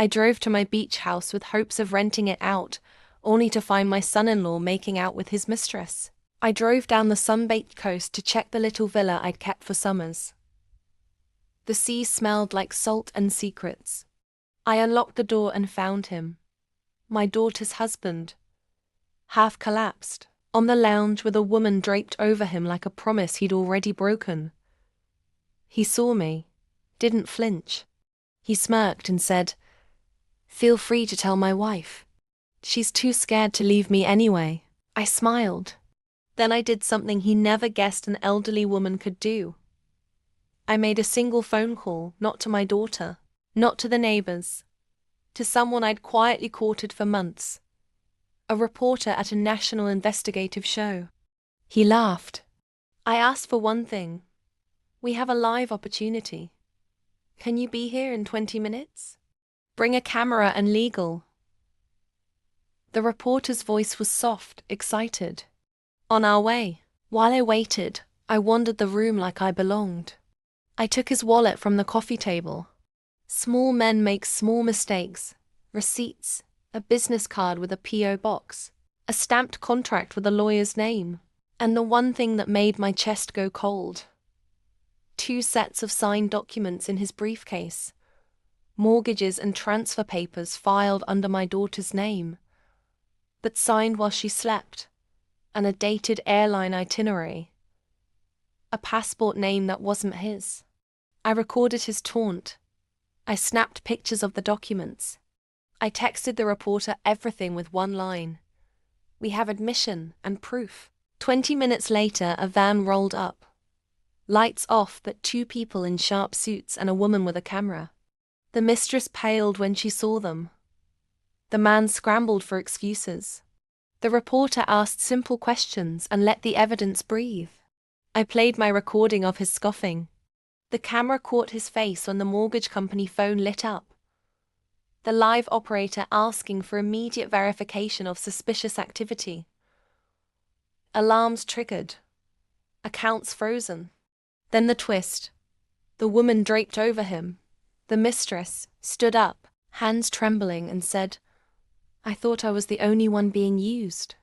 I drove to my beach house with hopes of renting it out, only to find my son-in-law making out with his mistress. I drove down the sun-baked coast to check the little villa I'd kept for summers. The sea smelled like salt and secrets. I unlocked the door and found him, my daughter's husband, half collapsed, on the lounge with a woman draped over him like a promise he'd already broken. He saw me, didn't flinch. He smirked and said, "Feel free to tell my wife. She's too scared to leave me anyway." I smiled. Then I did something he never guessed an elderly woman could do. I made a single phone call, not to my daughter, not to the neighbors, to someone I'd quietly courted for months, a reporter at a national investigative show. He laughed. I asked for one thing. We have a live opportunity. Can you be here in 20 minutes? Bring a camera and legal. The reporter's voice was soft, excited. On our way. While I waited, I wandered the room like I belonged. I took his wallet from the coffee table. Small men make small mistakes. Receipts, a business card with a P.O. box, a stamped contract with a lawyer's name, and the one thing that made my chest go cold. 2 sets of signed documents in his briefcase. Mortgages and transfer papers filed under my daughter's name, but signed while she slept, and a dated airline itinerary. A passport name that wasn't his. I recorded his taunt. I snapped pictures of the documents. I texted the reporter everything with one line. We have admission and proof. 20 minutes later, a van rolled up. Lights off, but 2 people in sharp suits and a woman with a camera. The mistress paled when she saw them. The man scrambled for excuses. The reporter asked simple questions and let the evidence breathe. I played my recording of his scoffing. The camera caught his face when the mortgage company phone lit up. The live operator asking for immediate verification of suspicious activity. Alarms triggered. Accounts frozen. Then the twist. The woman draped over him, the mistress, stood up, hands trembling, and said, "I thought I was the only one being used."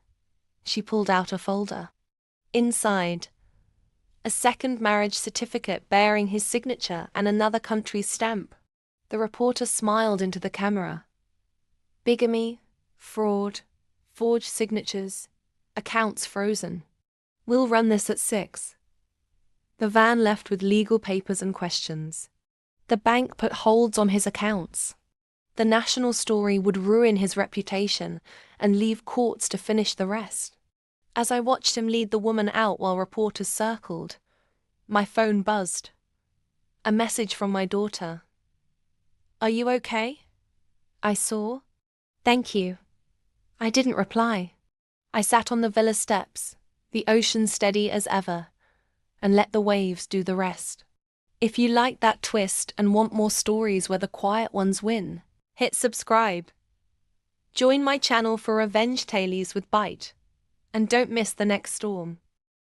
She pulled out a folder. Inside, a second marriage certificate bearing his signature and another country's stamp. The reporter smiled into the camera. Bigamy, fraud, forged signatures, accounts frozen. We'll run this at 6. The van left with legal papers and questions. The bank put holds on his accounts. The national story would ruin his reputation and leave courts to finish the rest. As I watched him lead the woman out while reporters circled, my phone buzzed. A message from my daughter. "Are you okay?" I saw. "Thank you." I didn't reply. I sat on the villa steps, the ocean steady as ever, and let the waves do the rest. If you like that twist and want more stories where the quiet ones win, hit subscribe. Join my channel for revenge tales with Bite, and don't miss the next storm.